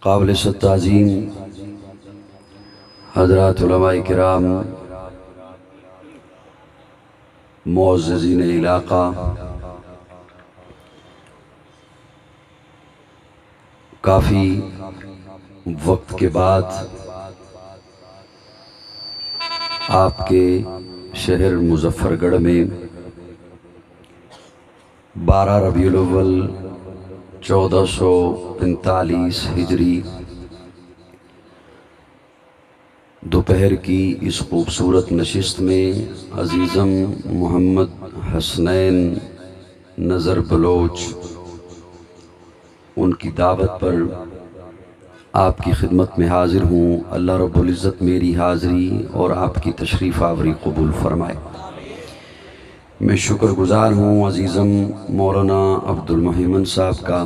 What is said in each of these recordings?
قابل تعظیم حضرات علماء کرام، معززین علاقہ، کافی وقت کے بعد آپ کے شہر مظفر گڑھ میں 12 ربیع الاول 1445 ہجری دوپہر کی اس خوبصورت نشست میں عزیزم محمد حسنین نظر بلوچ ان کی دعوت پر آپ کی خدمت میں حاضر ہوں۔ اللہ رب العزت میری حاضری اور آپ کی تشریف آوری قبول فرمائے۔ میں شکر گزار ہوں عزیزم مولانا عبد المحیمن صاحب کا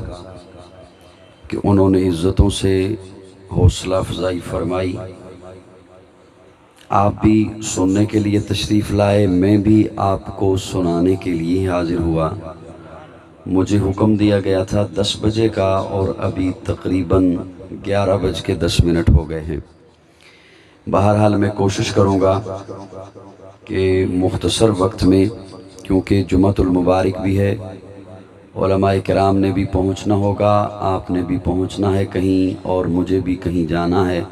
کہ انہوں نے عزتوں سے حوصلہ افزائی فرمائی۔ آپ بھی سننے کے لیے تشریف لائے، میں بھی آپ کو سنانے کے لیے حاضر ہوا۔ مجھے حکم دیا گیا تھا 10 بجے کا اور ابھی تقریباً 11:10 ہو گئے ہیں۔ بہرحال میں کوشش کروں گا کہ مختصر وقت میں، کیونکہ جمعۃ المبارک بھی ہے، علماء کرام نے بھی پہنچنا ہوگا، آپ نے بھی پہنچنا ہے کہیں اور مجھے بھی کہیں جانا ہے،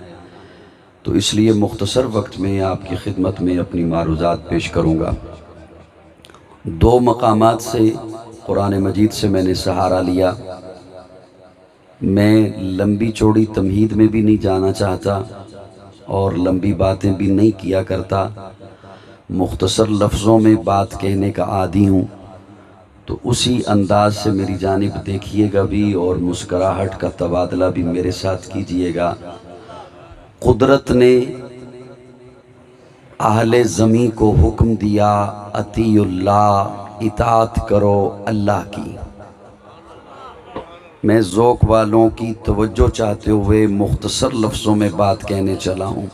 تو اس لیے مختصر وقت میں آپ کی خدمت میں اپنی معروضات پیش کروں گا۔ 2 مقامات سے قرآن مجید سے میں نے سہارا لیا۔ میں لمبی چوڑی تمہید میں بھی نہیں جانا چاہتا اور لمبی باتیں بھی نہیں کیا کرتا، مختصر لفظوں میں بات کہنے کا عادی ہوں، تو اسی انداز سے میری جانب دیکھیے گا بھی اور مسکراہٹ کا تبادلہ بھی میرے ساتھ کیجئے گا۔ قدرت نے اہل زمیں کو حکم دیا اطیعوا اللہ، اطاعت کرو اللہ کی۔ میں ذوق والوں کی توجہ چاہتے ہوئے مختصر لفظوں میں بات کہنے چلا ہوں۔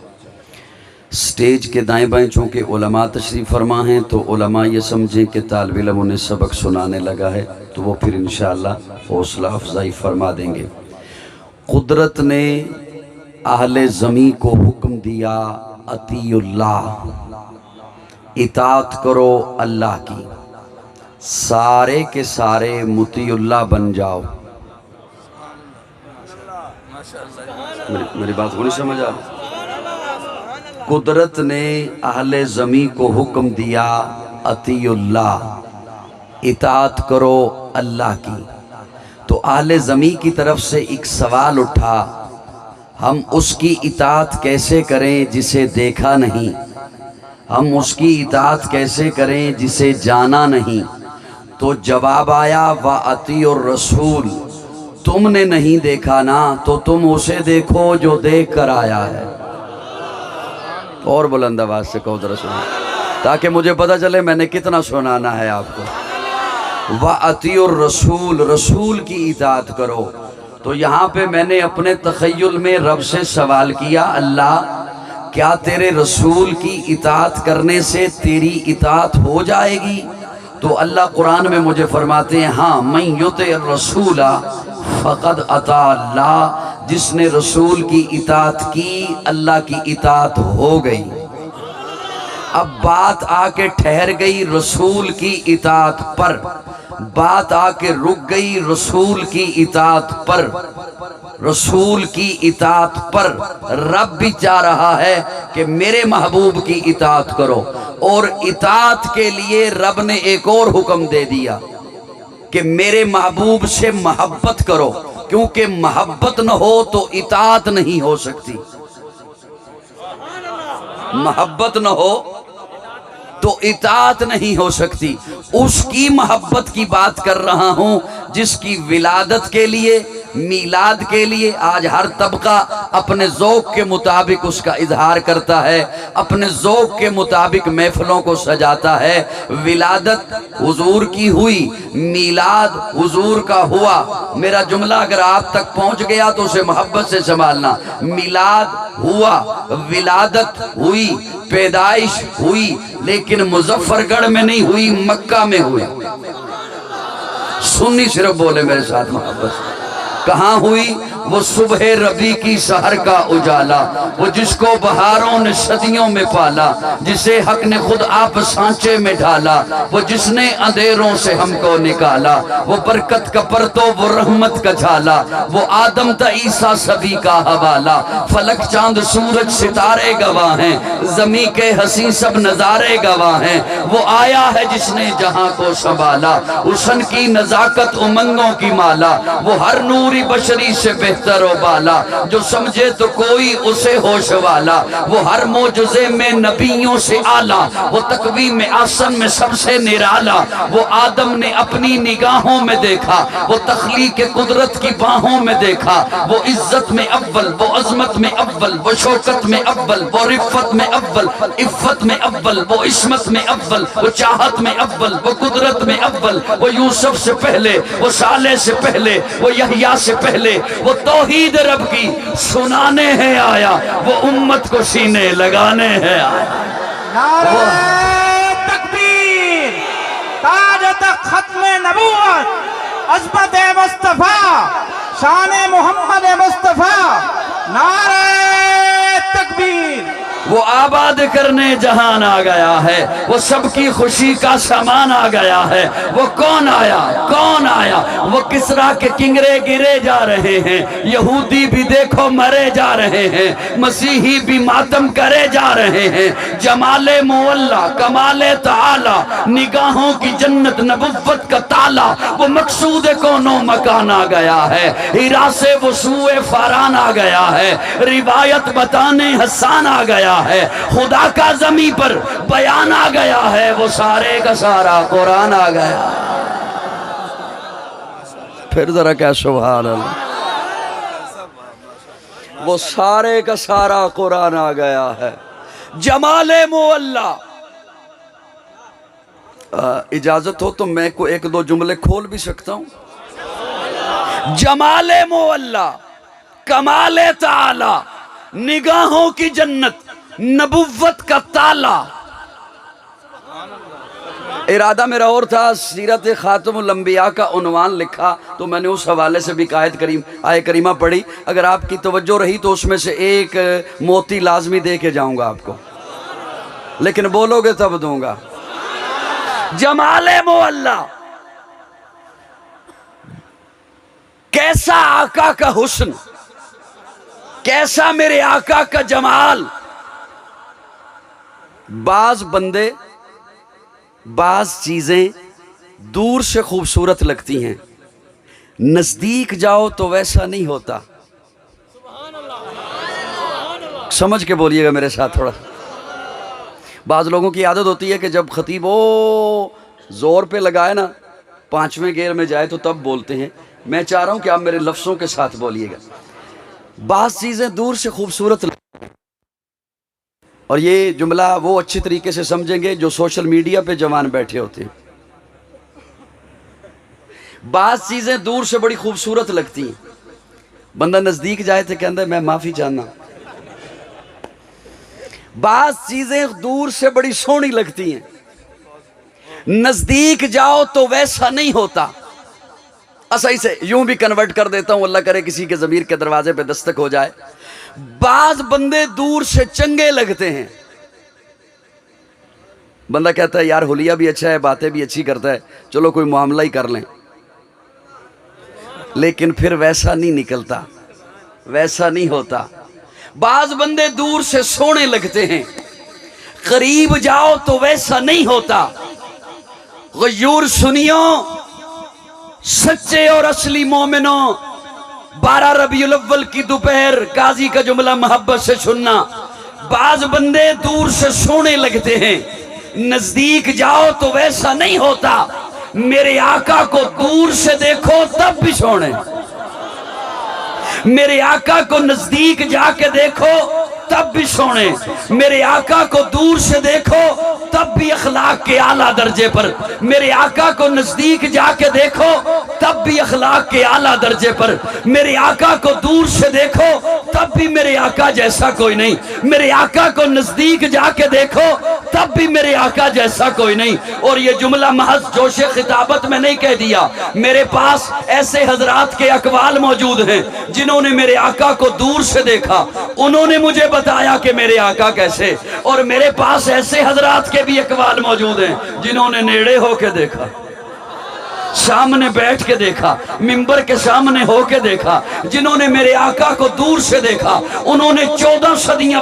سٹیج کے دائیں بائیں چونکہ علماء تشریف فرما ہیں تو علماء یہ سمجھیں کہ طالب علم انہیں سبق سنانے لگا ہے، تو وہ پھر انشاءاللہ حوصلہ افزائی فرما دیں گے۔ قدرت نے اہل زمیں کو حکم دیا اطیعوا اللہ، اطاعت کرو اللہ کی۔ سارے کے سارے مطیع اللہ بن جاؤ۔ میری بات کو نہیں سمجھ آ رہی؟ قدرت نے اہل زمیں کو حکم دیا اطیعوا اللہ، اطاعت کرو اللہ کی۔ تو اہل زمیں کی طرف سے ایک سوال اٹھا، ہم اس کی اطاعت کیسے کریں جسے دیکھا نہیں؟ ہم اس کی اطاعت کیسے کریں جسے جانا نہیں؟ تو جواب آیا وَأَطِیعُوا الرَّسُولَ، تم نے نہیں دیکھا نا تو تم اسے دیکھو جو دیکھ کر آیا ہے۔ اور بلند آواز سے کہو ذرا سنو تاکہ مجھے پتہ چلے میں نے کتنا سنانا ہے آپ کو۔ وَأَطِیعُوا الرَّسُولَ، رسول کی اطاعت کرو۔ تو یہاں پہ میں نے اپنے تخیل میں رب سے سوال کیا، اللہ کیا تیرے رسول کی اطاعت کرنے سے تیری اطاعت ہو جائے گی؟ تو اللہ قرآن میں مجھے فرماتے ہیں ہاں مَن یُطِعِ الرَّسُولَ فَقَدْ اطاع اللہ، جس نے رسول کی اطاعت کی اللہ کی اطاعت ہو گئی۔ اب بات آ کے ٹھہر گئی رسول کی اطاعت پر، بات آ کے رک گئی رسول کی اطاعت پر، رسول کی اطاعت پر۔ رب بھی چاہ رہا ہے کہ میرے محبوب کی اطاعت کرو، اور اطاعت کے لیے رب نے ایک اور حکم دے دیا کہ میرے محبوب سے محبت کرو، کیونکہ محبت نہ ہو تو اطاعت نہیں ہو سکتی۔ محبت نہ ہو تو اطاعت نہیں ہو سکتی۔ اس کی محبت کی بات کر رہا ہوں جس کی ولادت کے لیے، میلاد کے لیے آج ہر طبقہ اپنے ذوق کے مطابق اس کا اظہار کرتا ہے، اپنے ذوق کے مطابق محفلوں کو سجاتا ہے۔ ولادت حضور کی ہوئی، میلاد حضور کا ہوا۔ میرا جملہ اگر آپ تک پہنچ گیا تو اسے محبت سے سنبھالنا۔ میلاد ہوا، ولادت ہوئی، پیدائش ہوئی، لیکن مظفر گڑھ میں نہیں ہوئی، مکہ میں ہوئی۔ سنی صرف بولے میرے ساتھ محبت سے، کہاں ہوئی؟ وہ صبح ربی کی سحر کا اجالا، وہ جس کو بہاروں نے صدیوں میں پالا، جسے حق نے خود آپ سانچے میں ڈھالا، وہ جس نے اندھیروں سے ہم کو نکالا، وہ برکت کا پرتو وہ رحمت کا جھالا، وہ آدم تا عیسیٰ سبھی کا حوالہ، فلک چاند سورج ستارے گواہ ہیں، زمین کے حسین سب نظارے گواہ ہیں، وہ آیا ہے جس نے جہاں کو سنبھالا، حسن کی نزاکت امنگوں کی مالا، وہ ہر نوری بشری سے بہتر و بالا، جو سمجھے تو کوئی اسے ہوش والا، وہ ہر معجزے میں نبیوں سے اعلیٰ، وہ تقویم آسن میں سب سے نرالا، وہ آدم نے اپنی نگاہوں میں دیکھا، وہ تخلیق قدرت کی باہوں میں دیکھا، وہ عزت میں اول، وہ عظمت میں اول، وہ شوکت میں اول، وہ رفت میں اول، عفت میں اول، وہ عصمت میں اول، وہ چاہت میں اول، وہ قدرت میں اول، وہ یوسف سے پہلے، وہ صالح سے پہلے، وہ یحییٰ سے پہلے، وہ توحید رب کی سنانے ہے آیا، وہ امت کو سینے لگانے ہے آیا۔ نعرہ تکبیر، تاج تک ختم نبوت، عظمت مصطفیٰ، شان محمد مصطفیٰ، نعرہ تکبیر۔ وہ آباد کرنے جہان آ گیا ہے، وہ سب کی خوشی کا سامان آ گیا ہے، وہ کون آیا، کون آیا، وہ کسرا کے کنگرے گرے جا رہے ہیں، یہودی بھی دیکھو مرے جا رہے ہیں، مسیحی بھی ماتم کرے جا رہے ہیں، جمال مولا، کمال تعالی، نگاہوں کی جنت، نبوت کا تالا، وہ مقصود کونوں مکان آ گیا ہے، ہیرا سے وہ سوئے فاران آ گیا ہے، روایت بتانے حسان آ گیا ہے، خدا کا زمین پر بیان آ گیا ہے، وہ سارے کا سارا قرآن آ گیا۔ پھر ذرا کیا سبحان اللہ، وہ سارے کا سارا قرآن آ گیا ہے، جمال مولا۔ اجازت ہو تو میں کو ایک دو جملے کھول بھی سکتا ہوں۔ جمال مولا، کمال تعالی، نگاہوں کی جنت، نبوت کا تالا۔ ارادہ میرا اور تھا، سیرت خاتم الانبیاء کا عنوان لکھا تو میں نے اس حوالے سے بھی آیہ کریمہ پڑھی، اگر آپ کی توجہ رہی تو اس میں سے ایک موتی لازمی دے کے جاؤں گا آپ کو، لیکن بولو گے تب دوں گا۔ جمال مولا، کیسا آقا کا حسن، کیسا میرے آقا کا جمال۔ بعض بندے، بعض چیزیں دور سے خوبصورت لگتی ہیں، نزدیک جاؤ تو ویسا نہیں ہوتا۔ سمجھ کے بولیے گا میرے ساتھ تھوڑا۔ بعض لوگوں کی عادت ہوتی ہے کہ جب خطیب زور پہ لگائے نا، 5ویں گیئر میں جائے تو تب بولتے ہیں۔ میں چاہ رہا ہوں کہ آپ میرے لفظوں کے ساتھ بولیے گا۔ بعض چیزیں دور سے خوبصورت لگتی ہیں، اور یہ جملہ وہ اچھی طریقے سے سمجھیں گے جو سوشل میڈیا پہ جوان بیٹھے ہوتے ہیں۔ بعض چیزیں دور سے بڑی خوبصورت لگتی ہیں، بندہ نزدیک جائے تو کہتا ہے میں معافی چاہنا۔ بعض چیزیں دور سے بڑی سونی لگتی ہیں، نزدیک جاؤ تو ویسا نہیں ہوتا۔ صحیح سے یوں بھی کنورٹ کر دیتا ہوں، اللہ کرے کسی کے ضمیر کے دروازے پہ دستک ہو جائے۔ بعض بندے دور سے چنگے لگتے ہیں، بندہ کہتا ہے یار حلیہ بھی اچھا ہے، باتیں بھی اچھی کرتا ہے، چلو کوئی معاملہ ہی کر لیں، لیکن پھر ویسا نہیں نکلتا، ویسا نہیں ہوتا۔ بعض بندے دور سے سونے لگتے ہیں، قریب جاؤ تو ویسا نہیں ہوتا۔ غیور سنیوں، سچے اور اصلی مومنوں، 12 ربیع الاول کی دوپہر قاضی کا جملہ محبت سے سننا۔ بعض بندے دور سے سونے لگتے ہیں، نزدیک جاؤ تو ویسا نہیں ہوتا۔ میرے آقا کو دور سے دیکھو تب بھی سونے، میرے آقا کو نزدیک جا کے دیکھو تب بھی سونے، میرے آقا کو دور سے دیکھو تب بھی اخلاق کے اعلیٰ درجے پر، میرے آقا کو نزدیک جا کے دیکھو تب بھی اخلاق کے اعلیٰ درجے پر، میرے آقا کو دور سے دیکھو تب بھی میرے آقا جیسا کوئی نہیں، میرے آقا کو نزدیک جا کے دیکھو تب بھی میرے آقا جیسا کوئی نہیں۔ اور یہ جملہ محض جوش خطابت میں نہیں کہہ دیا، میرے پاس ایسے حضرات کے اقوال موجود ہیں جنہوں نے میرے آقا کو دور سے دیکھا، انہوں نے مجھے بتایا کہ میرے آقا کیسے، اور میرے پاس ایسے حضرات کے بھی اقوال موجود ہیں جنہوں نے نیڑے ہو کے دیکھا، سامنے بیٹھ کے دیکھا، منبر کے سامنے ہو کے دیکھا، جنہوں نے میرے آقا کو دور سے دیکھا انہوں نے 14 صدیاں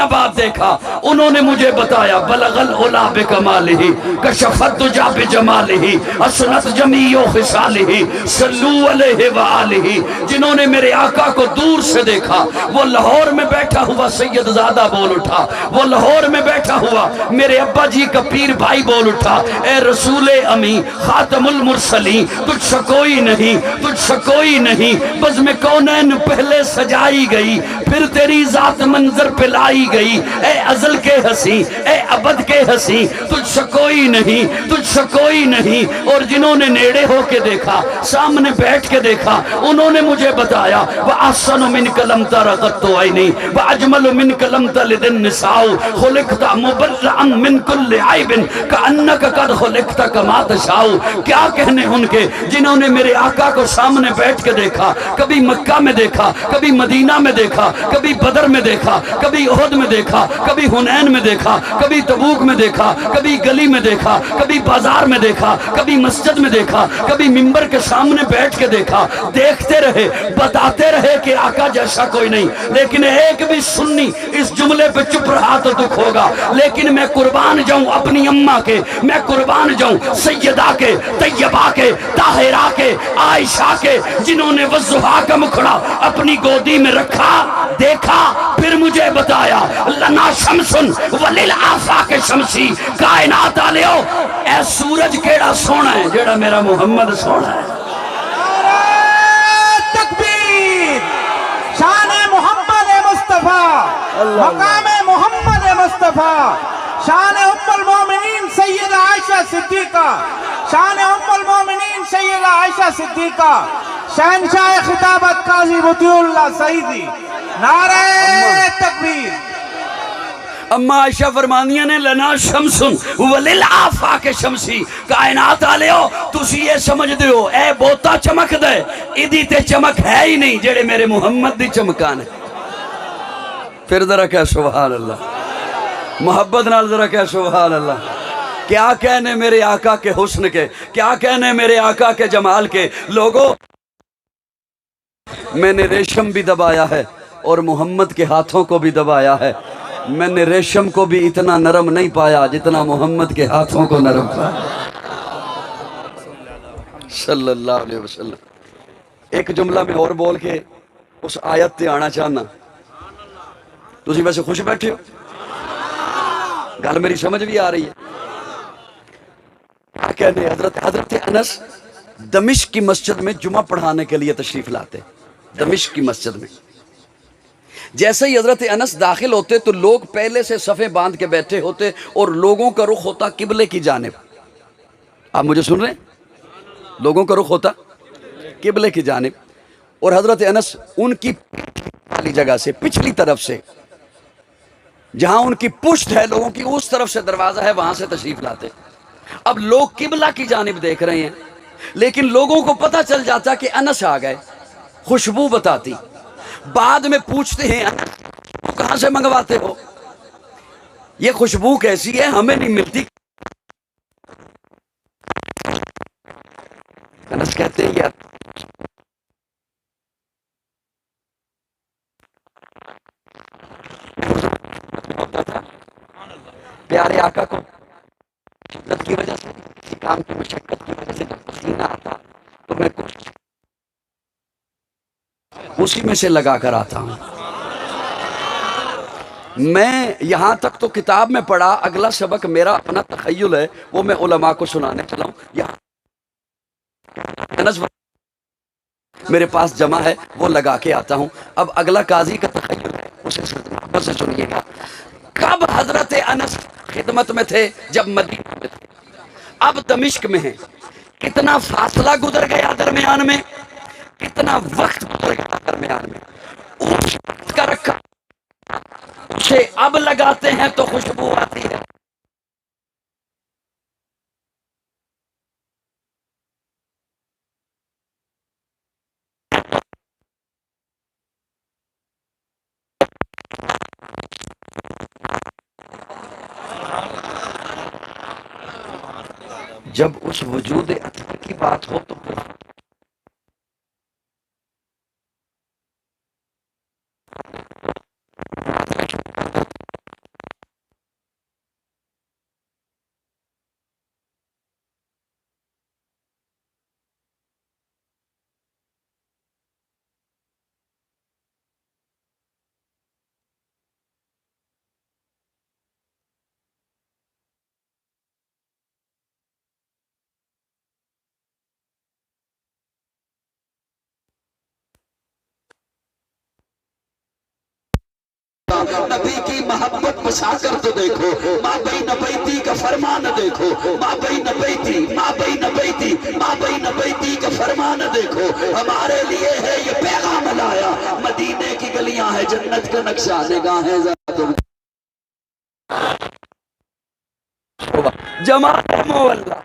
بعد دیکھا، انہوں نے مجھے بتایا بلغ العلا بکمالہ کشفت دجا بجمالہ اسنت جمیع خصالہ صلو علیہ وآلہ، جنہوں نے میرے آقا کو دور سے دیکھا، وہ لاہور میں بیٹھا ہوا سید زادہ بول اٹھا، وہ لاہور میں بیٹھا ہوا میرے ابا جی کا پیر بھائی بول اٹھا، اے رسول امی خاتم المرسلین تجھ سے کوئی نہیں، تجھ سے کوئی نہیں، بزم کونین پہلے سجائی گئی پھر تیری ذات منظر پہ لائی گئی، اے ازل کے ہنسی، اے ابد کے ہنسی، تجھ سے کوئی نہیں، تجھ سے کوئی نہیں۔ اور جنہوں نے نیڑے ہو کے دیکھا، سامنے بیٹھ کے دیکھا، انہوں نے مجھے بتایا وَأَحْسَنُ مِنْكَ لَمْ تَرَ قَطُّ عَيْنِي وَأَجْمَلُ مِنْكَ لَمْ تَلِدِ النِّسَاءُ خُلِقْتَ مُبَرَّئًا مِنْ كُلِّ عَيْبٍ كَأَنَّكَ قَدْ خُلِقْتَ كَمَا تَشَاءُ۔ کیا کہنے ان کے جنہوں نے میرے آقا کو سامنے بیٹھ کے دیکھا، کبھی مکہ میں دیکھا، کبھی مدینہ میں دیکھا، کبھی بدر میں دیکھا، کبھی احد میں دیکھا، کبھی حنین میں دیکھا، کبھی تبوک میں دیکھا، کبھی گلی میں دیکھا، کبھی بازار میں دیکھا، کبھی مسجد میں دیکھا، کبھی منبر کے سامنے بیٹھ کے دیکھا، دیکھتے رہے، بتاتے رہے کہ آقا جیسا کوئی نہیں، لیکن ایک بھی سنی اس جملے پہ چپ رہا تو دکھ ہوگا۔ لیکن میں قربان جاؤں اپنی اماں کے، میں قربان جاؤں سیدہ کے، طیبہ کے، طاہرہ کے، عائشہ کے، جنہوں نے والضحیٰ کا مکھڑا اپنی گودی میں رکھا، دیکھا، پھر مجھے بتایا لنا شمسن وللآفاق شمسی، کائنات آلیو اے سورج کیڑا سونا ہے جیڑا میرا محمد سونا ہے۔ نعرہ تکبیر، شان محمد مصطفیٰ، مقام محمد مصطفیٰ، شان ام المومنین سیدہ عائشہ صدیقہ، شان ام المومنین سیدہ عائشہ صدیقہ، شہنشاہ خطابت قاضی مطیع اللہ سعیدی، نعرہ تکبیر۔ اما عائشہ فرمانیاں نے لنا شمسن وللآفاق شمسی، کائنات آلیو تسی یہ سمجھ دیو اے بوتا چمک دے، ادھی تے چمک ہے ہی نہیں جڑے میرے محمد دی چمکان ہے۔ پھر ذرا کہہ سبحان اللہ، محبت نال ذرا کہہ سبحان اللہ۔ کیا کہنے میرے آقا کے حسن کے، کیا کہنے میرے آقا کے جمال کے۔ لوگوں میں نے ریشم بھی دبایا ہے اور محمد کے ہاتھوں کو بھی دبایا ہے، میں نے ریشم کو بھی اتنا نرم نہیں پایا جتنا محمد کے ہاتھوں کو نرم پایا صلی اللہ علیہ وسلم۔ ایک جملہ میں اور بول کے اس آیت تے آنا چاہنا۔ تسی ویسے خوش بیٹھے ہو، گل میری سمجھ بھی آ رہی ہے۔ کیا کہنے حضرت انس دمشق کی مسجد میں جمعہ پڑھانے کے لیے تشریف لاتے، دمشق کی مسجد میں۔ جیسے ہی حضرت انس داخل ہوتے تو لوگ پہلے سے صفیں باندھ کے بیٹھے ہوتے اور لوگوں کا رخ ہوتا قبلے کی جانب۔ آپ مجھے سن رہے ہیں؟ لوگوں کا رخ ہوتا قبلے کی جانب، اور حضرت انس ان کی والی جگہ سے، پچھلی طرف سے، جہاں ان کی پشت ہے لوگوں کی، اس طرف سے دروازہ ہے، وہاں سے تشریف لاتے۔ اب لوگ قبلہ کی جانب دیکھ رہے ہیں، لیکن لوگوں کو پتہ چل جاتا کہ انس آ گئے، خوشبو بتاتی۔ بعد میں پوچھتے ہیں وہ کہاں سے منگواتے ہو، یہ خوشبو کیسی ہے، ہمیں نہیں ملتی۔ انس کہتے ہیں یار پیارے آقا کو شدت کی وجہ سے، کسی کام کی مشقت کی وجہ سے جب پسینہ آتا تو میں کچھ اسی میں سے لگا کر آتا ہوں۔ میں یہاں تک تو کتاب میں پڑھا، اگلا سبق میرا اپنا تخیل ہے، وہ میں علماء کو سنانے چلا ہوں۔ یہاں میرے پاس جمع ہے، وہ لگا کے آتا ہوں۔ اب اگلا قاضی کا تخیل ہے، توجہ سے سنیے گا. کب حضرت انس خدمت میں تھے؟ جب مدینہ میں تھے. اب دمشق میں ہیں. کتنا فاصلہ گزر گیا درمیان میں، کتنا وقت گزر گیا درمیان میں. اس وقت کا رکھا اسے اب لگاتے ہیں تو خوشبو آتی ہے. جب اس وجود اطہر کی بات ہو تو پھر نبی کی محبت بسا کر تو دیکھو، ماں بین بیتی کا فرمان دیکھو، ماں بین بیتی، ماں بین بیتی، ماں بین بیتی کا فرمان دیکھو. ہمارے لیے ہے یہ پیغام لایا، مدینے کی گلیاں ہیں جنت کا نقشہ، نگاہیں ذات جمال مولا.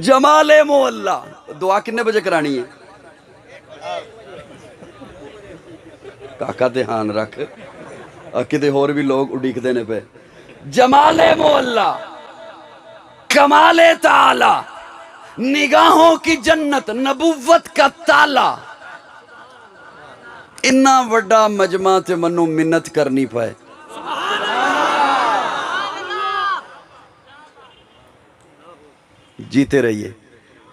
جمال مولا. دعا کتنے بجے کرانی ہے؟ کاکا دھیان رکھ، کدے اور بھی لوگ اڈیک دینے پہ. جمال مولا، کمال تعالی، نگاہوں کی جنت، نبوت کا تالا. اتنا وڈا مجمع تے منو منت کرنی پائے. جیتے رہیے.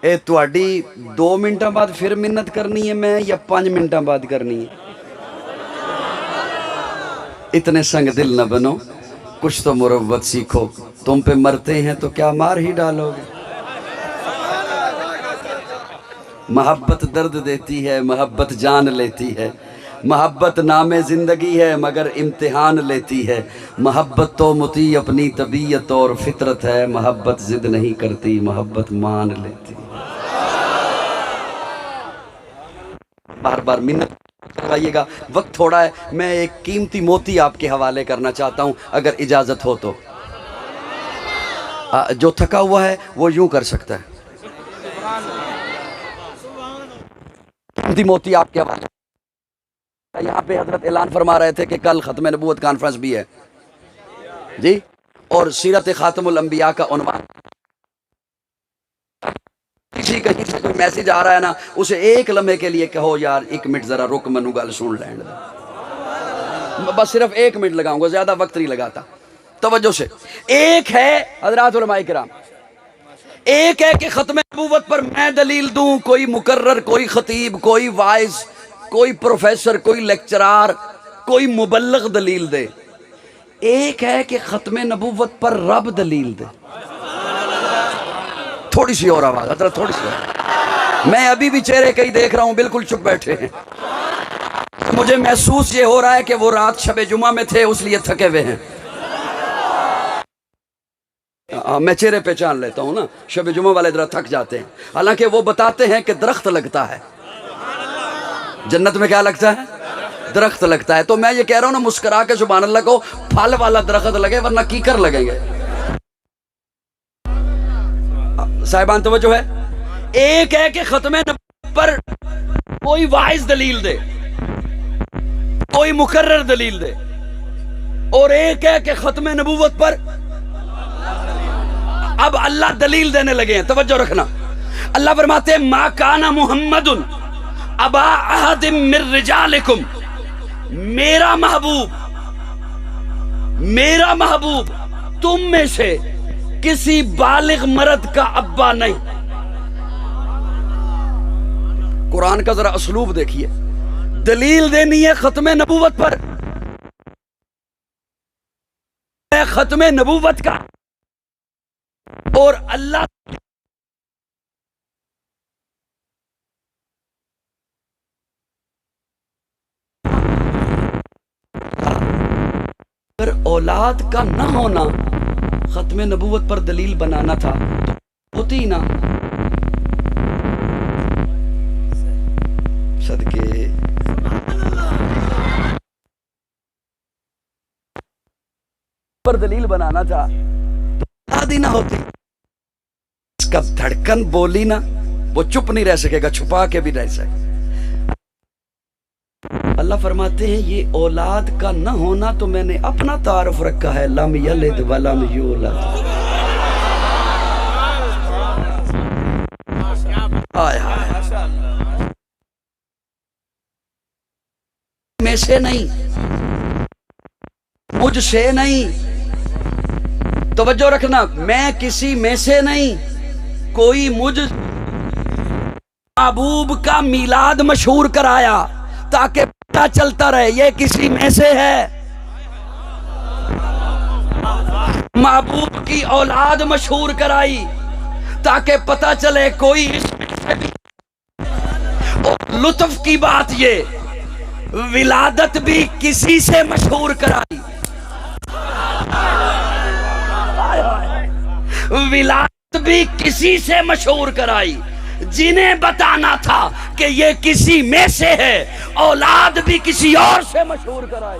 اے تواڈی 2 منٹاں بعد پھر منت کرنی ہے میں، یا 5 منٹاں بعد کرنی ہے؟ اتنے سنگ دل نہ بنو، کچھ تو مروت سیکھو. تم پہ مرتے ہیں تو کیا مار ہی ڈالو گے. محبت درد دیتی ہے، محبت جان لیتی ہے. محبت نام زندگی ہے مگر امتحان لیتی ہے. محبت تو مطیع اپنی طبیعت اور فطرت ہے، محبت ضد نہیں کرتی، محبت مان لیتی. بار بار منت کروائیے گا. وقت تھوڑا ہے، میں ایک قیمتی موتی آپ کے حوالے کرنا چاہتا ہوں اگر اجازت ہو تو. جو تھکا ہوا ہے وہ یوں کر سکتا ہے. قیمتی موتی آپ کے حوالے. یہاں پہ حضرت اعلان فرما رہے تھے کہ کل ختم نبوت کانفرنس بھی ہے جی، اور سیرت خاتم الانبیاء کا عنوان. کسی کہیں سے کوئی میسیج آ رہا ہے نا، اسے ایک لمحے کے لیے کہو یار 1 منٹ ذرا رک، منو گل سن لین دے. بس صرف 1 منٹ لگاؤں گا، زیادہ وقت نہیں لگاتا. توجہ سے. ایک ہے حضرات علماء کرام، ایک ہے کہ ختم نبوت پر میں دلیل دوں، کوئی مقرر، کوئی خطیب، کوئی وائز، کوئی پروفیسر، کوئی لیکچرار، کوئی مبلغ دلیل دے. ایک ہے کہ ختم نبوت پر رب دلیل دے. تھوڑی سی اور آواز حضرت، تھوڑی سی اور. میں ابھی بھی چہرے کئی دیکھ رہا ہوں بالکل چپ بیٹھے ہیں. مجھے محسوس یہ ہو رہا ہے کہ وہ رات شب جمعہ میں تھے اس لیے تھکے ہوئے ہیں. میں چہرے پہچان لیتا ہوں نا، شب جمعہ والے ذرا تھک جاتے ہیں. حالانکہ وہ بتاتے ہیں کہ درخت لگتا ہے جنت میں. کیا لگتا ہے؟ درخت لگتا ہے. تو میں یہ کہہ رہا ہوں نا، مسکرا کے سبحان اللہ کو، پھل والا درخت لگے ورنہ کیکر لگیں گے. صاحبان توجہ ہے. ایک ہے کہ ختم نبوت پر کوئی واعظ دلیل دے، کوئی مقرر دلیل دے، اور ایک ہے کہ ختم نبوت پر اب اللہ دلیل دینے لگے ہیں. توجہ رکھنا. اللہ فرماتے ہیں ما کان محمد ابا احد من رجالکم، میرا محبوب تم میں سے کسی بالغ مرد کا ابا نہیں. قرآن کا ذرا اسلوب دیکھیے. دلیل دینی ہے ختم نبوت پر، ختم نبوت کا، اور اللہ اگر اولاد کا نہ ہونا ختم نبوت پر دلیل بنانا تھا تو ہوتی نا. صدقے پر دلیل بنانا تھا تو اولاد ہی نہ ہوتی. اس کا دھڑکن بولی نا، وہ چپ نہیں رہ سکے گا، چھپا کے بھی رہ سکے. اللہ فرماتے ہیں یہ اولاد کا نہ ہونا تو میں نے اپنا تعارف رکھا ہے، لم یلد ولم یولد. آئے میں سے نہیں، مجھ سے نہیں. توجہ رکھنا، میں کسی میں سے نہیں. کوئی مجھ محبوب کا میلاد مشہور کرایا تاکہ پتہ چلتا رہے یہ کسی میں سے ہے. محبوب کی اولاد مشہور کرائی تاکہ پتہ چلے کوئی اس میں سے بھی. اور لطف کی بات یہ، ولادت بھی کسی سے مشہور کرائی. ولادت بھی کسی سے مشہور کرائی. جنہیں بتانا تھا کہ یہ کسی میں سے ہے، اولاد بھی کسی اور سے مشہور کرائی.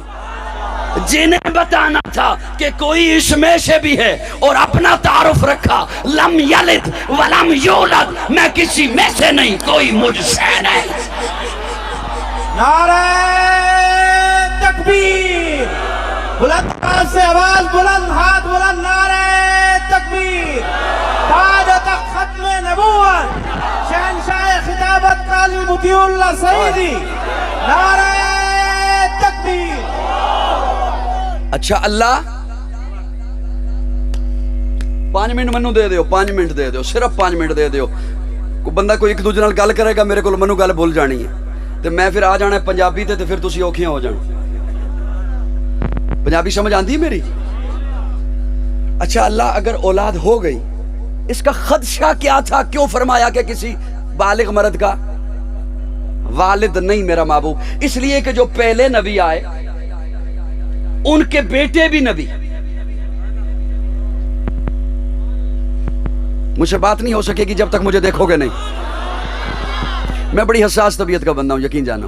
جنہیں بتانا تھا کہ کوئی اس میں سے بھی ہے اور اپنا تعارف رکھا، لم یلد ولم یولد، میں کسی میں سے نہیں، کوئی مجھ سے نہیں. نعرہ تکبیر، بلند آواز سے آواز بلند، ہاتھ بلند، نعرہ تکبیر. بعد تک ختم نبوت شہنشاہ خطابت قاضی مطیع اللہ سعیدی، نعرہ تکبیر. اچھا اللہ 5 منٹ منو دے دیو، 5 منٹ دے دیو، صرف 5 منٹ دے دیو. کوئی بندہ کوئی ایک دوجے نال گل کرے گا، میرے کو منو گل بھول جانی ہے تے میں پھر آ جانا ہے پنجابی تے پھر تسی اوکھیاں ہو جان. پنجابی سمجھ آندی ہے میری؟ اچھا اللہ اگر اولاد ہو گئی، اس کا خدشہ کیا تھا؟ کیوں فرمایا کہ کسی بالغ مرد کا والد نہیں میرا محبوب؟ اس لیے کہ جو پہلے نبی آئے ان کے بیٹے بھی نبی. مجھ سے بات نہیں ہو سکے گی جب تک مجھے دیکھو گے نہیں. میں بڑی حساس طبیعت کا بندہ ہوں، یقین جانا.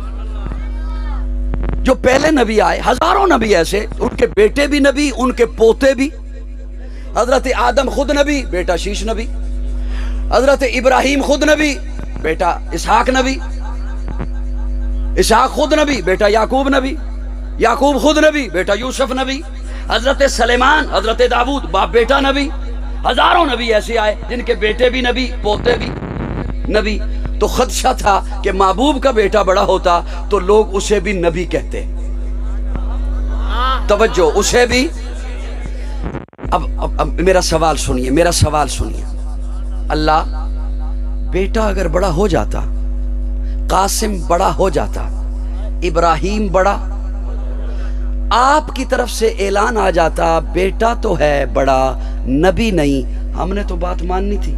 جو پہلے نبی آئے، ہزاروں نبی ایسے، ان کے بیٹے بھی نبی، ان کے پوتے بھی. حضرت آدم خود نبی، بیٹا شیش نبی. حضرت ابراہیم خود نبی، بیٹا اسحاق نبی. اسحاق خود نبی، بیٹا یعقوب نبی. یعقوب خود نبی، بیٹا یوسف نبی. حضرت سلیمان، حضرت داؤد باپ بیٹا نبی. ہزاروں نبی ایسے آئے جن کے بیٹے بھی نبی، پوتے بھی نبی. تو خدشہ تھا کہ محبوب کا بیٹا بڑا ہوتا تو لوگ اسے بھی نبی کہتے. توجہ، اسے بھی. اب میرا سوال سنیے، میرا سوال سنیے. اللہ بیٹا اگر بڑا ہو جاتا، قاسم بڑا ہو جاتا، ابراہیم بڑا، آپ کی طرف سے اعلان آ جاتا بیٹا تو ہے بڑا، نبی نہیں، ہم نے تو بات ماننی تھی.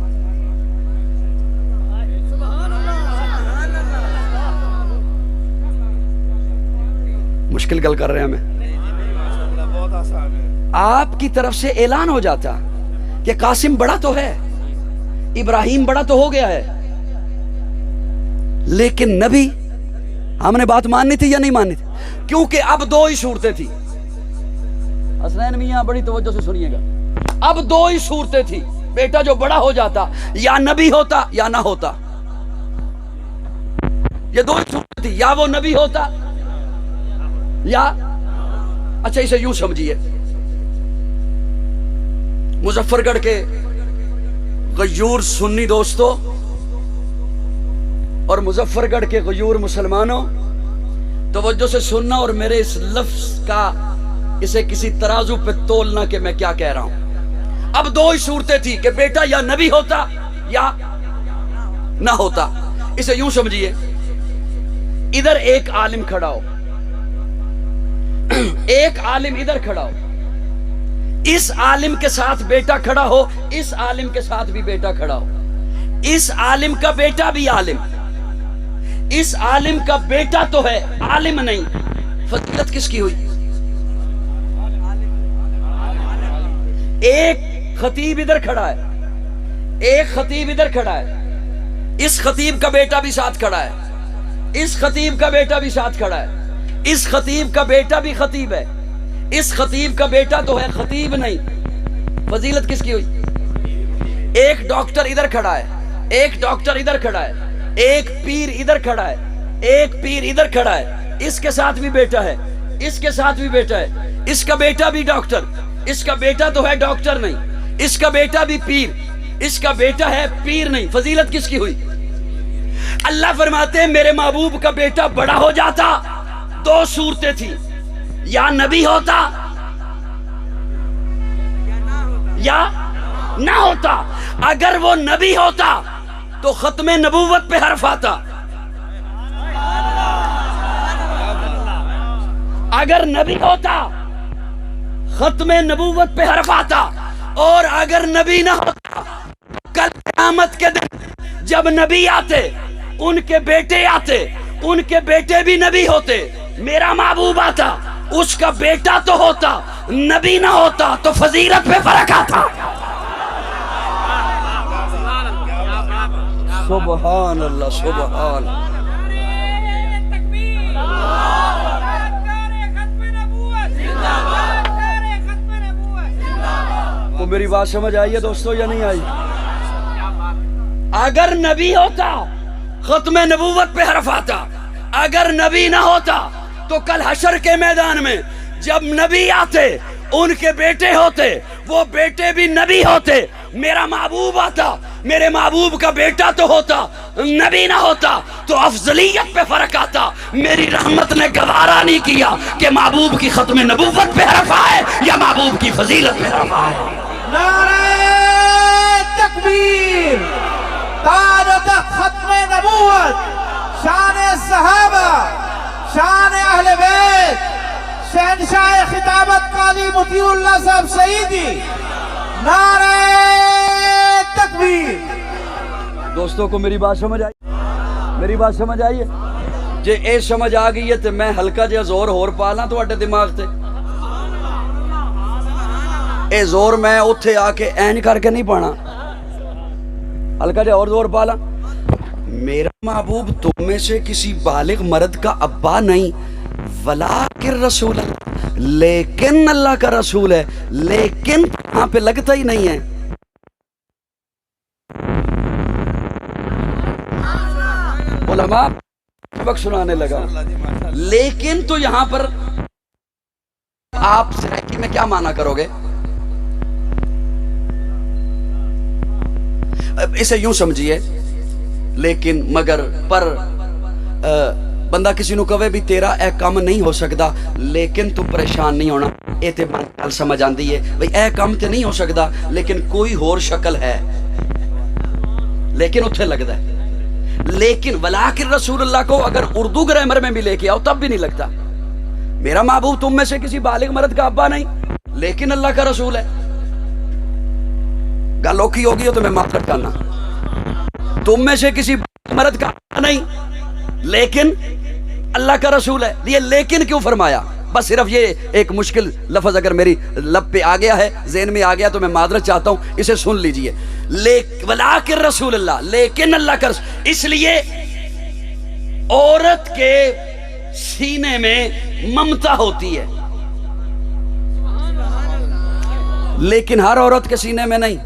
مشکل گل کر رہے ہیں ہمیں. آپ کی طرف سے اعلان ہو جاتا کہ قاسم بڑا تو ہے، ابراہیم بڑا تو ہو گیا ہے، لیکن نبی ہم نے بات ماننی تھی یا نہیں ماننی تھی؟ کیونکہ اب 2 ہی صورتیں تھی. حسنین میاں بڑی توجہ سے سنیے گا. اب 2 ہی صورتیں تھی. بیٹا جو بڑا ہو جاتا یا نبی ہوتا یا نہ ہوتا. یہ 2 ہی صورتیں تھی، یا وہ نبی ہوتا یا. اچھا اسے یوں سمجھیے، مظفر گڑھ کے غیور سنی دوستو اور مظفر گڑھ کے غیور مسلمانوں، توجہ سے سننا اور میرے اس لفظ کا اسے کسی ترازو پہ تولنا کہ میں کیا کہہ رہا ہوں. اب 2 ہی صورتیں تھی کہ بیٹا یا نبی ہوتا یا نہ ہوتا. اسے یوں سمجھیے ادھر ایک عالم کھڑا ہو، ایک عالم ادھر کھڑا ہو، اس عالم کے ساتھ بیٹا کھڑا ہو، اس عالم کے ساتھ بھی بیٹا کھڑا ہو، اس عالم کا بیٹا بھی عالم، اس عالم کا بیٹا تو ہے عالم نہیں، فضیلت کس کی ہوئی؟ ایک خطیب ادھر کھڑا ہے، ایک خطیب ادھر کھڑا ہے، اس خطیب کا بیٹا بھی ساتھ کھڑا ہے، اس خطیب کا بیٹا بھی ساتھ کھڑا ہے، اس خطیب کا بیٹا بھی خطیب ہے، اس خطیب کا بیٹا تو ہے خطیب نہیں، فضیلت کس کی ہوئی؟ ایک ڈاکٹر ادھر کھڑا ہے، ایک ڈاکٹر ادھر کھڑا ہے، ایک پیر ادھر کھڑا ہے، ایک پیر ادھر کھڑا ہے، اس کے ساتھ بھی بیٹا ہے، اس کے ساتھ بھی بیٹا ہے، اس کا بیٹا بھی ڈاکٹر، اس کا بیٹا تو ہے ڈاکٹر نہیں، اس کا بیٹا بھی پیر، اس کا بیٹا ہے پیر نہیں، فضیلت کس کی ہوئی؟ اللہ فرماتے ہیں میرے محبوب کا بیٹا بڑا ہو جاتا، دو صورتیں تھی، یا نبی ہوتا یا نہ ہوتا، اگر وہ نبی ہوتا تو ختم نبوت پہ حرف آتا، اگر نبی ہوتا ختم نبوت پہ حرف آتا، اور اگر نبی نہ ہوتا کل قیامت کے دن جب نبی آتے ان کے بیٹے آتے، ان کے بیٹے بھی نبی ہوتے، میرا محبوب آتا اس کا بیٹا تو ہوتا نبی نہ ہوتا تو فضیلت پہ فرق آتا۔ سبحان اللہ سبحان اللہ۔ تو میری بات سمجھ آئی ہے دوستو یا نہیں آئی؟ اگر نبی ہوتا ختم نبوت پہ حرف آتا، اگر نبی نہ ہوتا تو کل حشر کے میدان میں جب نبی آتے ان کے بیٹے ہوتے، وہ بیٹے بھی نبی ہوتے، میرا محبوب آتا، میرے محبوب کا بیٹا تو ہوتا نبی نہ ہوتا تو افضلیت پہ فرق آتا۔ میری رحمت نے گوارا نہیں کیا کہ محبوب کی ختم نبوت پہ حرف آئے یا محبوب کی فضیلت پہ حرف آئے۔ نعرہ تکبیر، تاج و تخت ختم نبوت، شان صحابہ، شان اہل بیت، شہنشاہ خطابت قاضی مطیع اللہ صاحب سعیدی، نعرہ تکبیر۔ دوستوں کو میری بات سمجھ آئی؟ میری بات سمجھ آئی ہے؟ جے اے سمجھ آ گئی ہے تو میں ہلکا جہا زور ہور پا لاں تواڈے دماغ تے؟ اے زور میں اوتھے آ کے این کر کے نہیں پانا، ہلکا جہا اور زور پا لاں۔ میرا محبوب تم میں سے کسی بالغ مرد کا ابا نہیں، ولیکن رسول اللہ، لیکن اللہ کا رسول ہے، لیکن یہاں پہ لگتا ہی نہیں ہے۔ علماء سبق سنانے لگا، لیکن تو یہاں پر آپ سرائکی میں کیا معنی کرو گے؟ اسے یوں سمجھیے، لیکن مگر پر بندہ کسی نو کہے بھی تیرا اے کام نہیں ہو سکتا لیکن تو پریشان نہیں ہونا، اے تے گل سمجھ آندی ہے بھئی اے کام تے نہیں ہو سکتا لیکن کوئی ہور شکل ہے، لیکن اتھے لگتا ہے۔ لیکن ولیکن رسول اللہ کو اگر اردو گرامر میں بھی لے کے آؤ تب بھی نہیں لگتا۔ میرا محبوب تم میں سے کسی بالغ مرد کا ابا نہیں لیکن اللہ کا رسول ہے۔ گل اوکھی ہوگی تو میں معذرت کرنا، تم میں سے کسی مرد کا ابا نہیں لیکن اللہ کا رسول ہے، یہ لیکن کیوں فرمایا؟ بس صرف یہ ایک مشکل لفظ اگر میری لب پہ آ گیا ہے، ذہن میں آ گیا تو میں معذرت چاہتا ہوں، اسے سن لیجئے۔ ولیکن رسول اللہ، لیکن اللہ کا رسول، اس لیے عورت کے سینے میں ممتا ہوتی ہے لیکن ہر عورت کے سینے میں نہیں،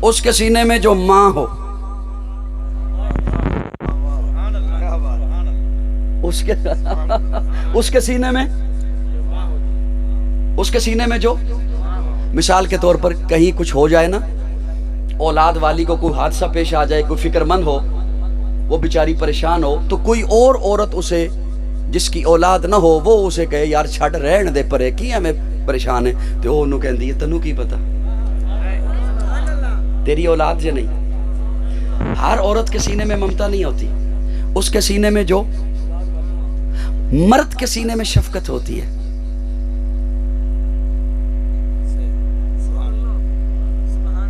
اس کے سینے میں جو ماں ہو، اس کے سینے میں، اس کے سینے میں جو مثال کے طور پر کہیں کچھ ہو جائے نا، اولاد والی کو کوئی حادثہ پیش آ جائے، کوئی فکر مند ہو، وہ بیچاری پریشان ہو، تو کوئی اور عورت اسے جس کی اولاد نہ ہو وہ اسے کہے یار چھڑ رہن دے پرے کی ہمیں پریشان ہے، تو وہ انہوں کہندی ہے تنوں کی پتا تیری اولاد جے نہیں۔ ہر عورت کے سینے میں ممتا نہیں ہوتی، اس کے سینے میں جو مرد کے سینے میں شفقت ہوتی ہے،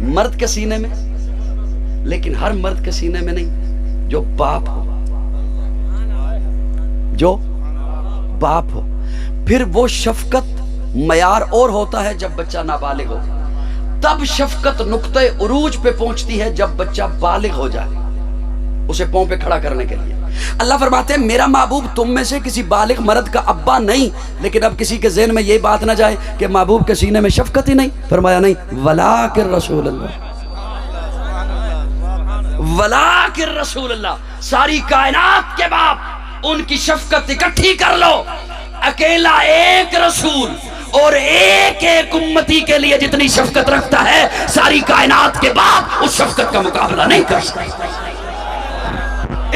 مرد کے سینے میں، لیکن ہر مرد کے سینے میں نہیں، جو باپ ہو، جو باپ ہو۔ پھر وہ شفقت معیار اور ہوتا ہے جب بچہ نابالغ ہو، تب شفقت نقطہ عروج پہ پہنچتی ہے جب بچہ بالغ ہو جائے، اسے پاؤں پہ کھڑا کرنے کے لیے۔ اللہ فرماتے ہیں میرا محبوب تم میں سے کسی بالغ مرد کا ابا نہیں، لیکن اب کسی کے ذہن میں یہ بات نہ جائے کہ محبوب کے سینے میں شفقت ہی نہیں۔ فرمایا نہیں، ولیکن رسول اللہ، ولیکن رسول اللہ، ساری کائنات کے باپ، ان کی شفقت اکٹھی کر لو، اکیلا ایک رسول اور ایک ایک امتی کے لیے جتنی شفقت رکھتا ہے، ساری کائنات کے باپ اس شفقت کا مقابلہ نہیں کر سکتے۔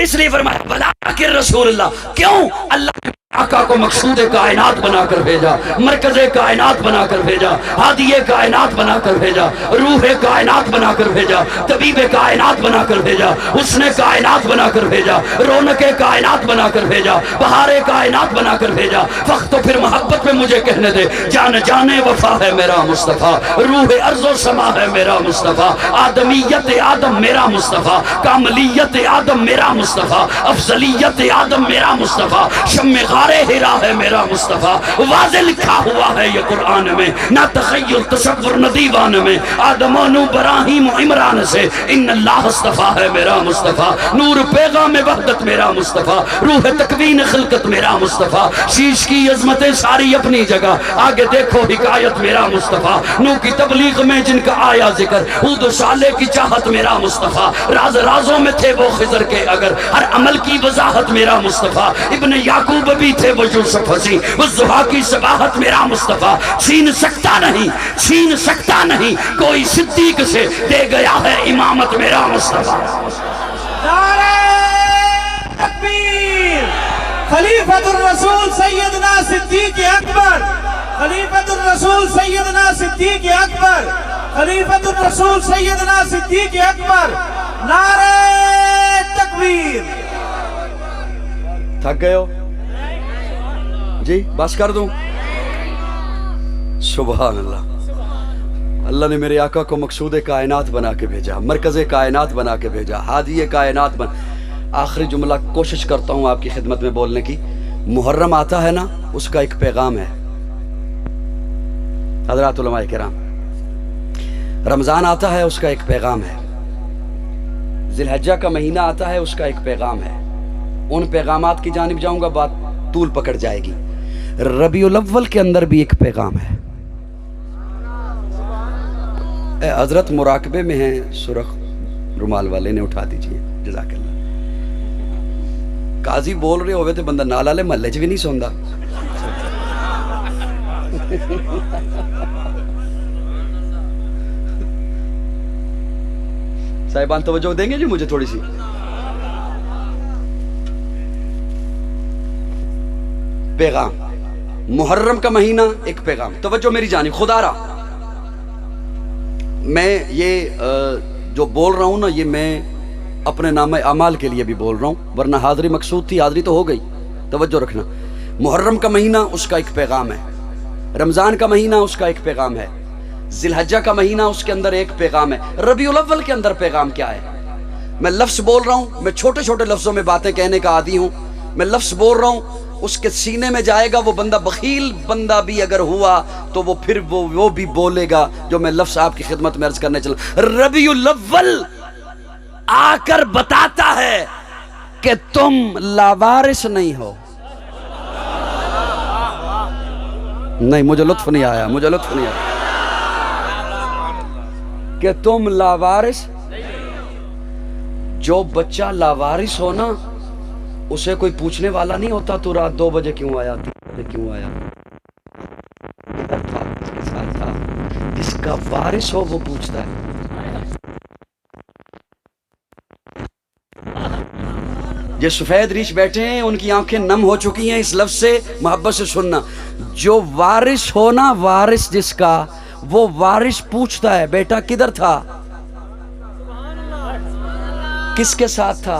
اس لیے فرمایا ولیکن رسول اللہ، کیوں؟ اللہ نے آقا کو مقصود کائنات بنا کر بھیجا، مرکز کائنات بنا کر بھیجا، ہادی کائنات بنا کر بھیجا، روح کائنات بنا کر بھیجا، طبیب کائنات بنا کر بھیجا، حسن کائنات بنا کر بھیجا، رونق کائنات بنا کر بھیجا، بہار کائنات بنا کر بھیجا۔ وقت تو پھر محبت میں مجھے کہنے دے، جان جانے وفا ہے میرا مصطفیٰ، روح ارض و سما ہے میرا مصطفیٰ، آدمیت آدم میرا مصطفیٰ، کاملیت آدم میرا مصطفیٰ، افضلیت آدم میرا مصطفیٰ، شم غار ہرا ہے میرا مصطفیٰ، واضح لکھا ہوا ہے یہ قرآن میں، نہ تخیل تصور نہ دیوان میں، آدم و نو ابراہیم و عمران سے ان اللہ اصطفیٰ ہے میرا مصطفیٰ، نور پیغام وحدت میرا مصطفیٰ، روح تکوین خلقت میرا مصطفیٰ، شیش کی عظمتیں ساری اپنی جگہ، آگے دیکھو حکایت میرا مصطفیٰ، نو کی تبلیغ میں جن کا آیا ذکر، ہود و صالح کی چاہت میرا مصطفیٰ، راز رازوں میں تھے وہ خضر کے اگر، ہر عمل کی وضاحت میرا مصطفیٰ، ابن یعقوب بھی تھے وہ یوسف حسین، وہ زحا کی صباحت میرا مصطفیٰ، چھین سکتا نہیں، چھین سکتا نہیں کوئی صدیق سے، دے گیا ہے امامت میرا مصطفیٰ۔ نعرہ تکبیر، خلیفۃ الرسول سیدنا صدیق اکبر، خلیفۃ الرسول سیدنا صدیق اکبر، خلیفۃ الرسول سیدنا صدیق اکبر، نعرہ تکبیر۔ تھک گئے ہو؟ جی بس کر دوں؟ سبحان اللہ، اللہ نے میرے آقا کو مقصود کائنات بنا کے بھیجا، مرکز کائنات بنا کے بھیجا، ہادی کائنات بنا۔ آخری جملہ کوشش کرتا ہوں آپ کی خدمت میں بولنے کی، محرم آتا ہے نا، اس کا ایک پیغام ہے حضرات علماء کرام، رمضان آتا ہے اس کا ایک پیغام ہے، ذی الحجہ کا مہینہ آتا ہے اس کا ایک پیغام ہے، ان پیغامات کی جانب جاؤں گا بات طول پکڑ جائے گی۔ ربیع الاول کے اندر بھی ایک پیغام ہے۔ اے حضرت مراقبے میں ہیں، سرخ رومال والے نے اٹھا دیجئے، جزاک اللہ۔ قاضی بول رہے ہوئے تھے بندہ نالا لے محلے چ بھی نہیں سوندا۔ صاحبان توجہ دیں گے جی مجھے تھوڑی سی؟ پیغام، محرم کا مہینہ ایک پیغام، توجہ میری جانب، خدا را میں یہ جو بول رہا ہوں نا، یہ میں اپنے نام اعمال کے لیے بھی بول رہا ہوں، ورنہ حاضری مقصود تھی، حاضری تو ہو گئی، توجہ رکھنا۔ محرم کا مہینہ اس کا ایک پیغام ہے، رمضان کا مہینہ اس کا ایک پیغام ہے، ذی الحجہ کا مہینہ اس کے اندر ایک پیغام ہے، ربیع الاول کے اندر پیغام کیا ہے؟ میں لفظ بول رہا ہوں، میں چھوٹے چھوٹے لفظوں میں باتیں کہنے کا عادی ہوں، میں لفظ بول رہا ہوں، اس کے سینے میں جائے گا، وہ بندہ بخیل بندہ بھی اگر ہوا تو وہ پھر وہ بھی بولے گا جو میں لفظ آپ کی خدمت میں عرض کرنے چلا۔ ربیع الاول آ کر بتاتا ہے کہ تم لاوارث نہیں ہو۔ نہیں، مجھے لطف نہیں آیا، مجھے لطف نہیں آیا کہ تم لاوارث۔ جو بچہ لاوارث ہو نا، اسے کوئی پوچھنے والا نہیں ہوتا تو رات 2 بجے کیوں آیا، 3 بجے کیوں آیا، ادھر تھا، اس کے ساتھ تھا۔ جس کا وارث ہو وہ پوچھتا ہے۔ یہ سفید ریش بیٹھے ہیں، ان کی آنکھیں نم ہو چکی ہیں اس لفظ سے، محبت سے سننا۔ جو وارث ہو نا، وارث جس کا، وہ وارث پوچھتا ہے بیٹا کدھر تھا، کس کے ساتھ تھا،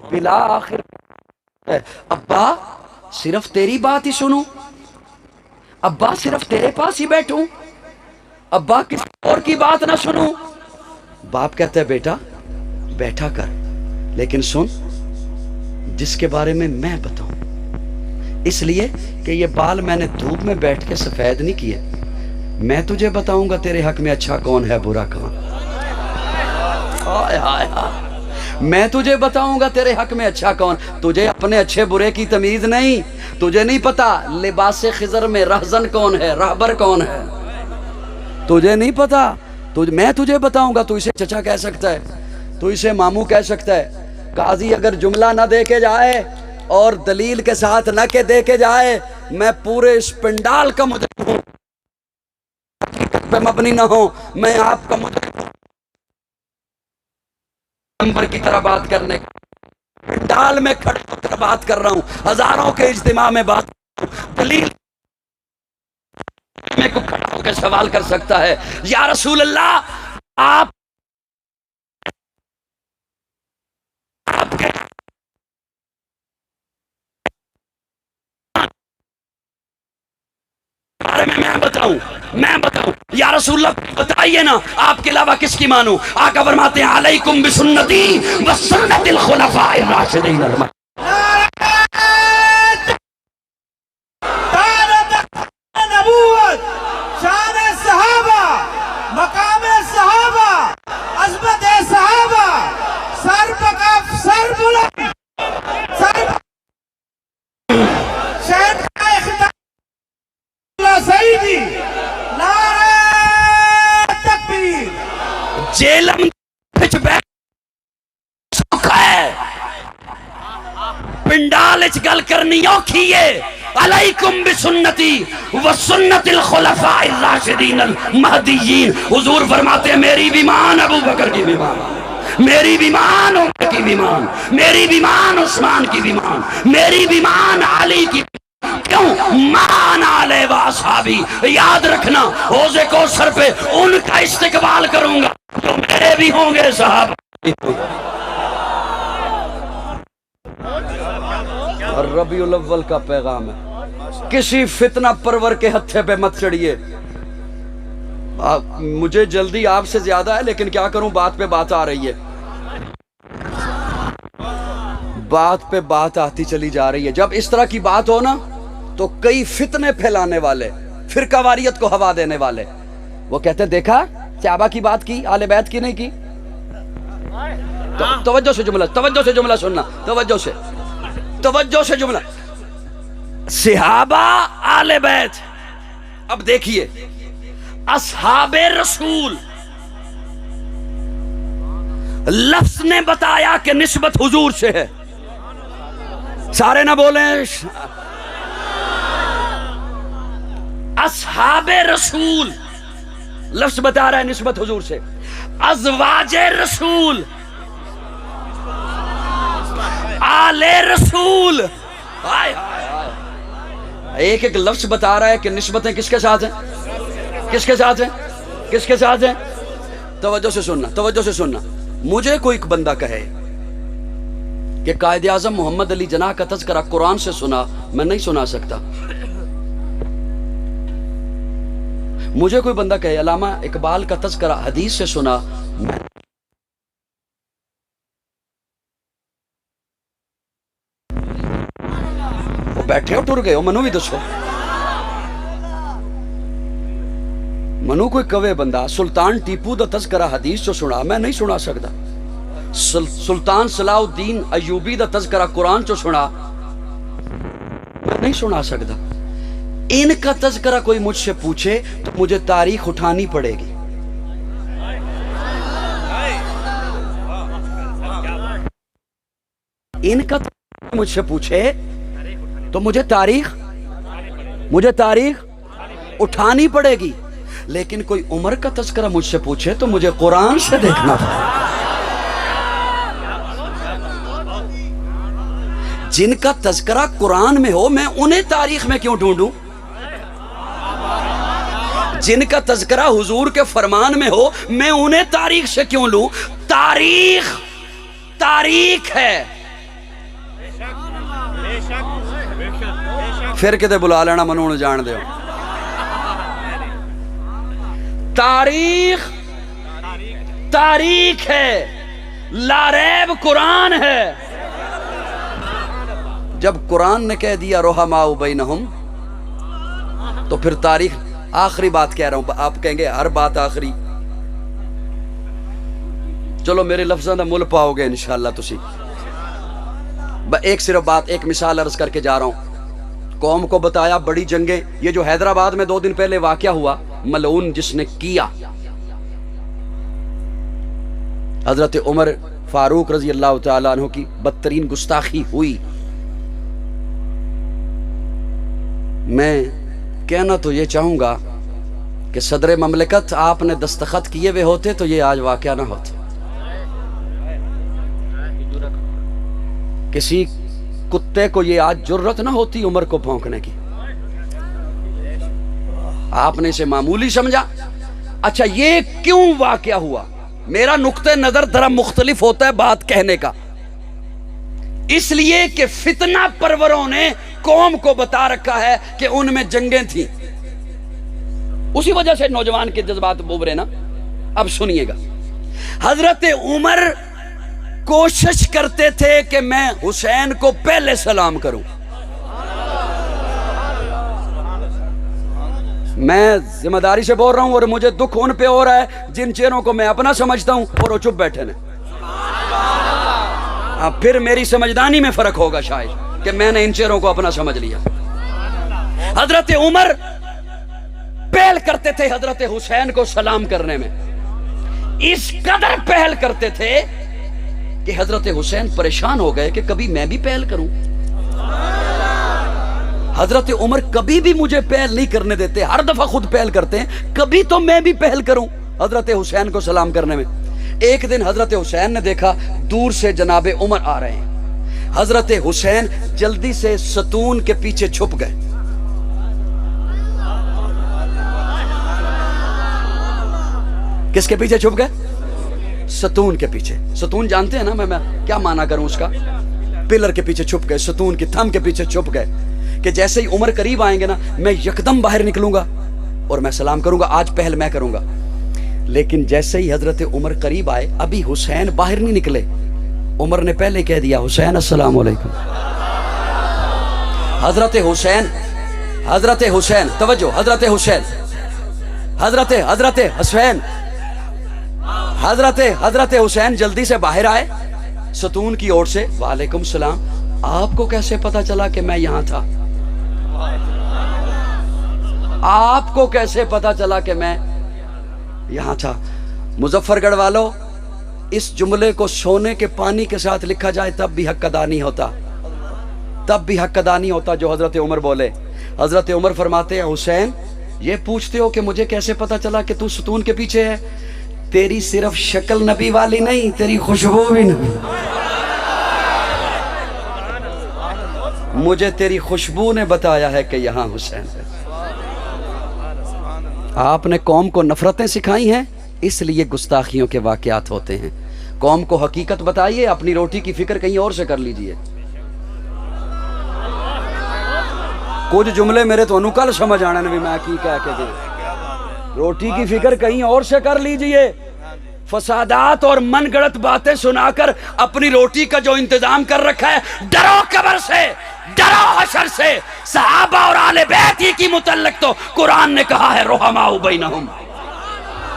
بلا آخر ابا صرف تیری بات ہی سنوں، ابا صرف تیرے پاس ہی بیٹھوں، ابا کسی اور کی بات نہ سنوں؟ باپ کہتا ہے بیٹا بیٹھا کر، لیکن سن جس کے بارے میں بتاؤں، اس لیے کہ یہ بال میں نے دھوپ میں بیٹھ کے سفید نہیں کیے، میں تجھے بتاؤں گا تیرے حق میں اچھا کون ہے برا کون۔ ہائے ہائے ہائے، میں تجھے بتاؤں گا تیرے حق میں اچھا کون، تجھے اپنے اچھے برے کی تمیز نہیں، تجھے نہیں پتا لباس خضر میں رہزن کون ہے رہبر کون ہے، تجھے نہیں پتا، میں تجھے بتاؤں گا، تو اسے چچا کہہ سکتا ہے، تو اسے ماموں کہہ سکتا ہے، قاضی اگر جملہ نہ دے کے جائے اور دلیل کے ساتھ نہ کہ دے کے جائے، میں پورے اس پنڈال کا مجرم ہوں، حقیقت پہ مبنی نہ ہوں، میں آپ کا مجرم ہوں، نمبر کی طرح بات کرنے کا، پنڈال میں کھڑے ہو کر بات کر رہا ہوں، ہزاروں کے اجتماع میں بات کر رہا ہوں، دلیل میں کو کھڑا ہو کے سوال کر سکتا ہے، یا رسول اللہ آپ کے بارے میں بتاؤں یا رسول اللہ بتائیے نا، آپ کے علاوہ کس کی مانوں؟ آقا فرماتے ہیں علیکم بسنتی وسنت الخلفاء الراشدین نبوت، شان صحابہ، مقام صحابہ، عظمت صحابہ، سر بکف سر بلند، سر شہد کا اختیار اللہ سیدی، نعرہ تکبیر۔ جیلم پچ بیٹھ سوکھا ہے، پنڈال اچ گل کرنی اوکھی ہے، علیکم بسنتی وسنت الخلفاء الراشدین المہدیین، حضور فرماتے ہیں میری بھی مان ابو بکر کی بھی مان، میری بھی مان عمر کی بھی مان، میری بھی مان عثمان کی بھی مان، میری بھی مان علی کی بھی مان۔ کیوں؟ مان علی و اصحابی، یاد رکھنا حوض کوثر پہ ان کا استقبال کروں گا تو میرے بھی ہوں گے صحابہ بھی ہوں گے۔ اور ربیع الاول کا پیغام ہے، کسی فتنہ پرور کے ہتھے پہ مت چڑھیے۔ مجھے جلدی آپ سے زیادہ ہے، لیکن کیا کروں، بات پہ بات آ رہی ہے، بات پہ بات آتی چلی جا رہی ہے۔ جب اس طرح کی بات ہو نا تو کئی فتنے پھیلانے والے، فرقہ واریت کو ہوا دینے والے، وہ کہتے ہیں دیکھا صحابہ کی بات کی، آل بیت کی نہیں کی۔ توجہ سے جملہ سننا، توجہ سے جملہ، صحابہ آل بیت۔ اب دیکھیے اصحاب رسول لفظ نے بتایا کہ نسبت حضور سے ہے، سارے نہ بولیں، اصحاب رسول لفظ بتا رہا ہے نسبت حضور سے، ازواج رسول، آل رسول، ایک ایک لفظ بتا رہا ہے کہ نسبتیں کس کے ساتھ ہیں، کس کے ساتھ ہیں، کس کے ساتھ ہیں۔ توجہ سے سننا، مجھے کوئی بندہ کہے کہ قائد اعظم محمد علی جناح کا تذکرہ قرآن سے سنا، میں نہیں سنا سکتا۔ مجھے کوئی بندہ کہے علامہ اقبال کا تذکرہ حدیث سے سنا، میں وہ بیٹھے ہو ٹر گئے ہو، منو بھی دسو، منو کوئی کوے بندہ سلطان ٹیپو دا تذکرہ حدیث سے سنا، میں نہیں سنا سکتا۔ سلطان صلاح الدین ایوبی دا تذکرہ قرآن چو سنا، میں نہیں سنا سکتا۔ ان کا تذکرہ کوئی مجھ سے پوچھے تو مجھے تاریخ اٹھانی پڑے گی۔ ان کا تذکرہ مجھ سے پوچھے تو مجھے تاریخ اٹھانی پڑے گی، لیکن کوئی عمر کا تذکرہ مجھ سے پوچھے تو مجھے قرآن سے دیکھنا پڑے گا۔ جن کا تذکرہ قرآن میں ہو میں انہیں تاریخ میں کیوں ڈھونڈوں؟ جن کا تذکرہ حضور کے فرمان میں ہو میں انہیں تاریخ سے کیوں لوں؟ تاریخ ہے، پھر کتے بلا لینا منوں جان دیو. تاریخ تاریخ ہے، لاریب قرآن ہے. جب قرآن نے کہہ دیا رحماء بینہم تو پھر تاریخ. آخری بات کہہ رہا ہوں، آپ کہیں گے ہر بات آخری. چلو میرے لفظوں دا مل پاؤ گے انشاءاللہ تسی. ایک صرف بات، ایک مثال عرض کر کے جا رہا ہوں. قوم کو بتایا بڑی جنگیں. یہ جو حیدرآباد میں 2 دن پہلے واقعہ ہوا، ملعون جس نے کیا، حضرت عمر فاروق رضی اللہ تعالیٰ عنہ کی بدترین گستاخی ہوئی. میں کہنا تو یہ چاہوں گا کہ صدر مملکت آپ نے دستخط کیے ہوئے ہوتے تو یہ آج واقعہ نہ ہوتا. کسی کتے کو یہ آج جرت نہ ہوتی عمر کو بھونکنے کی. آپ نے اسے معمولی سمجھا. اچھا یہ کیوں واقعہ ہوا؟ میرا نقطہ نظر ذرا مختلف ہوتا ہے بات کہنے کا. اس لیے کہ فتنہ پروروں نے قوم کو بتا رکھا ہے کہ ان میں جنگیں تھیں، اسی وجہ سے نوجوان کے جذبات ابھرے نا. اب سنیے گا، حضرت عمر کوشش کرتے تھے کہ میں حسین کو پہلے سلام کروں. میں ذمہ داری سے بول رہا ہوں اور مجھے دکھ ان پہ ہو رہا ہے جن چہروں کو میں اپنا سمجھتا ہوں اور وہ چپ بیٹھے ہیں. پھر میری سمجھدانی میں فرق ہوگا شاید کہ میں نے ان چہروں کو اپنا سمجھ لیا. حضرت عمر پہل کرتے تھے حضرت حسین کو سلام کرنے میں. اس قدر پہل کرتے تھے کہ حضرت حسین پریشان ہو گئے کہ کبھی میں بھی پہل کروں. حضرت عمر کبھی بھی مجھے پہل نہیں کرنے دیتے، ہر دفعہ خود پہل کرتے ہیں، کبھی تو میں بھی پہل کروں حضرت حسین کو سلام کرنے میں. ایک دن حضرت حسین نے دیکھا دور سے جناب عمر آ رہے ہیں. حضرت حسین جلدی سے ستون کے پیچھے چھپ گئے. کس کے پیچھے چھپ گئے؟ ستون کے پیچھے. ستون جانتے ہیں نا میں کیا معنی کروں اس کا؟ پلر کے پیچھے چھپ گئے، ستون کی تھم کے پیچھے چھپ گئے کہ جیسے ہی عمر قریب آئیں گے نا میں یکدم باہر نکلوں گا اور میں سلام کروں گا، آج پہل میں کروں گا. لیکن جیسے ہی حضرت عمر قریب آئے، ابھی حسین باہر نہیں نکلے، عمر نے پہلے کہہ دیا حسین السلام علیکم. حضرت حسین توجہ، حضرت حسین حضرت حسین جلدی سے باہر آئے ستون کی اور سے. وعلیکم السلام، آپ کو کیسے پتا چلا کہ میں یہاں تھا؟ آپ کو کیسے پتا چلا کہ میں یہاں تھا؟ مظفر گڑھ والو، اس جملے کو سونے کے پانی کے ساتھ لکھا جائے تب بھی حق ادا نہیں ہوتا، تب بھی حق ادا نہیں ہوتا جو حضرت عمر بولے. حضرت عمر فرماتے ہیں حسین یہ پوچھتے ہو کہ مجھے کیسے پتا چلا کہ تو ستون کے پیچھے ہے؟ تیری صرف شکل نبی والی نہیں، تیری خوشبو بھی نبی. مجھے تیری خوشبو نے بتایا ہے کہ یہاں حسین ہے. آپ نے قوم کو نفرتیں سکھائی ہیں، اس لیے گستاخیوں کے واقعات ہوتے ہیں. قوم کو حقیقت بتائیے، اپنی روٹی کی فکر کہیں اور سے کر لیجئے. کچھ جملے میرے تو کل سمجھ آنے بھی میں کی کہہ کے دے. روٹی کی فکر کہیں اور سے کر لیجئے. فسادات اور من گڑت باتیں سنا کر اپنی روٹی کا جو انتظام کر رکھا ہے، ڈرو قبر سے، ڈرو حشر سے. صحابہ اور آل بیت ہی کی متعلق تو قرآن نے کہا ہے رحماء بینہم.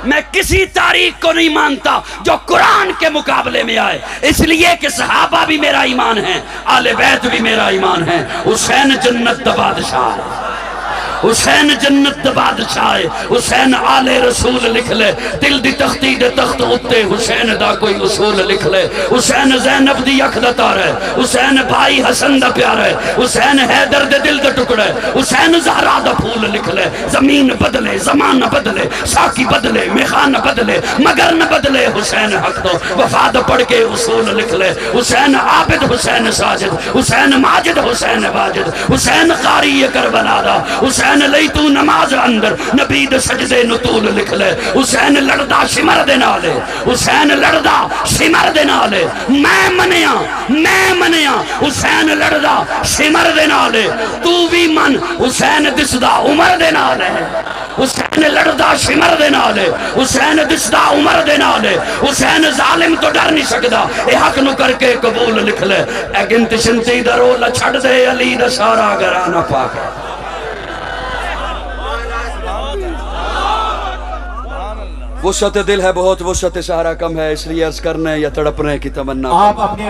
میں کسی تاریخ کو نہیں مانتا جو قرآن کے مقابلے میں آئے، اس لیے کہ صحابہ بھی میرا ایمان ہے، آل بیت بھی میرا ایمان ہے. حسین جنت دا بادشاہ ہے، حسین جنت دا بادشاہ ہے. حسین آل رسول لکھ لے، دل دی تختی دے تخت اتے حسین دا کوئی اصول لکھ لے. حسین زینب دی اکھ دا تار ہے، حسین بھائی حسن دا پیار ہے، حسین حیدر دے دل دا ٹکڑا ہے، حسین زہرا دا پھول لکھ لے. زمین بدلے، زمان نہ بدلے، ساکی بدلے، میخان نہ بدلے، مگر نہ بدلے حسین حق دو. وفاد پڑھ کے اصول لکھ لے. حسین عابد، حسین ساجد، حسین ماجد، حسین واجد، حسین قاری کربلا دا، حسین حسین لئی تو نماز اندر نبی دے سجدے نطول لکھ لے حسین لڑدا شمر دے نالے حسین لڑدا شمر دے نالے میں منیا حسین لڑدا شمر دے نالے تو بھی من حسین دسدا عمر دے نالے حسین لڑدا شمر دے نالے حسین دسدا عمر دے نالے حسین ظالم تو ڈر نہیں سکدا اے حق نو کر کے قبول لکھ لے اے گنت شنتی دا رولا چھڑ دے علی دا سارا گھرانہ پاک ہے وسعت دل ہے بہت وسعت سہارا کم ہے اس لیے عرض کرنے یا تڑپنے کی تمنا آپ اپنے